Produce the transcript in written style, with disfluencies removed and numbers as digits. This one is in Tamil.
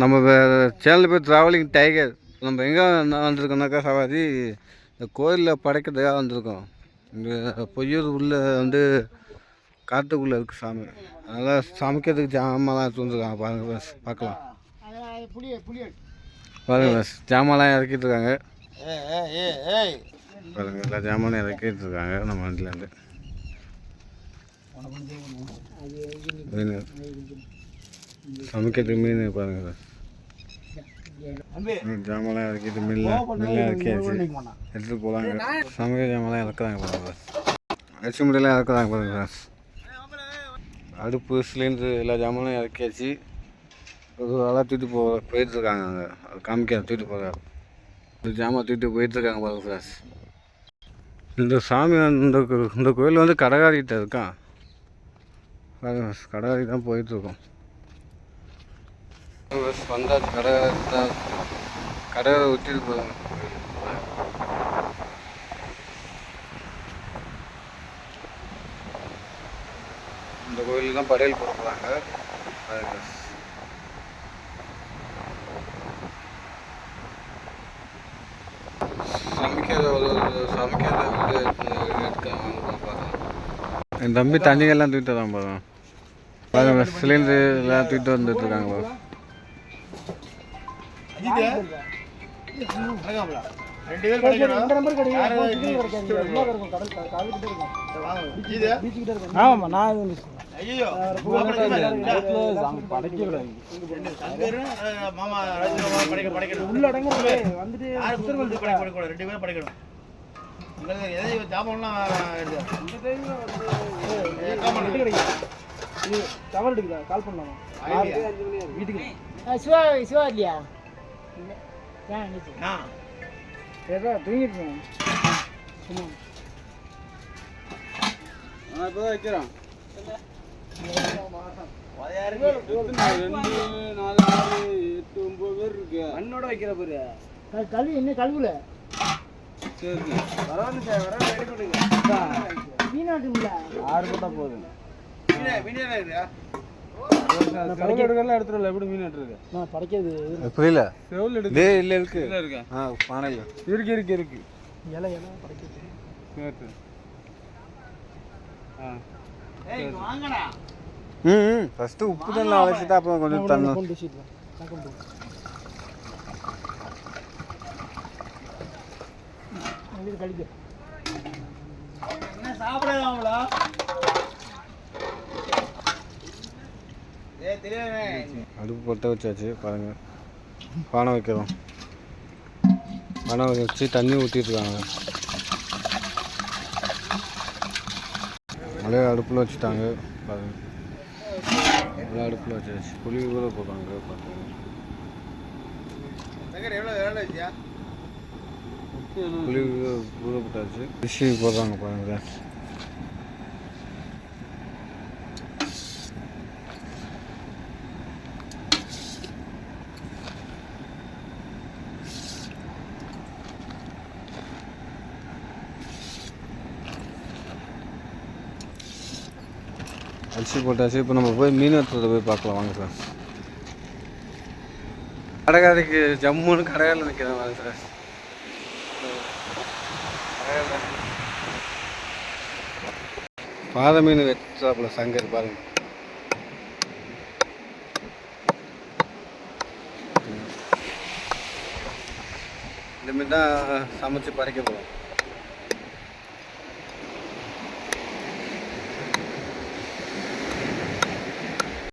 நம்ம சேனல் பேர் ட்ராவலிங் டைகர். நம்ம எங்கே வந்திருக்கோம்னாக்கா சவாரி இந்த கோயிலில் படைக்கிறதுக்காக வந்திருக்கோம். இங்கே பொய்யூர் உள்ளே வந்து காட்டுக்குள்ளே இருக்குது சாமி. அதனால் சமைக்கிறதுக்கு ஜாமான்லாம் எடுத்து வந்துருக்காங்க. பாருங்கள் பஸ் பார்க்கலாம். பாருங்கள் பஸ் ஜாமான்லாம் இறக்கிட்டு இருக்காங்க. பாருங்கள் எல்லா ஜாமானும் இறக்கிட்டு இருக்காங்க நம்ம வண்டிலேருந்து. சமைக்கிறதுக்கு மீன் பாருங்க. ஜாமெல்லாம் இறக்கிட்டு மில்ல இறக்கியாச்சு, எடுத்துகிட்டு போகலாங்க. சமைக்க ஜாமெல்லாம் இறக்குறாங்க பாருங்க. அரிசி முட்டையெல்லாம் இறக்குறாங்க பாருங்க. அடுப்பு சிலிண்டரு எல்லா ஜாமானும் இறக்கியாச்சு. ஒரு ஆளாக தூக்கிட்டு போயிட்டுருக்காங்க. அங்கே காமிக்க தூக்கிட்டு போகிறாரு. இந்த ஜாமான் தூக்கிட்டு போயிட்டுருக்காங்க பாருங்க ஃப்ரெண்ட்ஸ். இந்த சாமி இந்த கோயில் வந்து கடகாரிகிட்ட இருக்கான். கடகாரி தான் போயிட்டுருக்கோம். வந்தால் கடை விட்டுட்டு போகிறாங்க. இந்த கோயிலுக்கு தான் படையல் போட போகிறாங்க. சமைக்கிறத என் தம்பி தண்ணியெல்லாம் தூக்கிட்டு தான் போகிறோம். பாருங்க சிலிண்டரு எல்லாம் தூக்கிட்டு வந்துட்டுருக்காங்க பாருங்க. டவர் எடுக்குதா? கால் பண்ணலாமா? வீட்டுக்கு சிவா சிவா இல்லையா? ஏதோ தூங்கிட்டு சும்மா இப்போ வைக்கிறோம். 2 4 6 8 9 பேர் இருக்கு. மண்ணோட வைக்கிற பேரு கழுவி இன்னும் கழுவுல. சரி வராது சார், வர ரெடி பண்ணுங்க. மீனாட்டுங்களா 6 போட்டா போதும். எடுத்துடல. எப்படி மீன் எடுத்துருக்கு? நான் படைக்கிறது புரியல. செவுல் எடுக்கு இல்லை இருக்கு. பானையில் இருக்கு இலை இலை படைக்கிறது. ஃபஸ்ட்டு உப்பு தண்ணி அழைச்சிட்டு அப்புறம் கொஞ்சம் தண்ணி கழிக்க என்ன சாப்பிடாங்களா? அடுப்பு பொட்ட வச்சாச்சு பாருங்க. பானை வைக்கிறோம். பானை வச்சு தண்ணி ஊற்றிட்டுருக்காங்க. அதே அடுப்பில் வச்சுட்டாங்க பாருங்க. எல்லா அடுப்பில் வச்சாச்சு. புளி கூட போடுறாங்க பார்த்துங்க. புளி ஊற போட்டாச்சு. அரிசி போடுறாங்க பாருங்க. அரிசி போட்டாச்சு. இப்போ நம்ம போய் மீன் எடுத்துகிட்டு போய் பார்க்கலாம் வாங்க சார். கடைக்காரிக்கு ஜம்முன்னு கடையில் நிற்கிறேன் வாங்க சார். பாதை மீன் வச்சாப்புல சங்கர் பாருங்க. இந்த மீன் தான் சமைச்சு படைக்க போகிறோம்.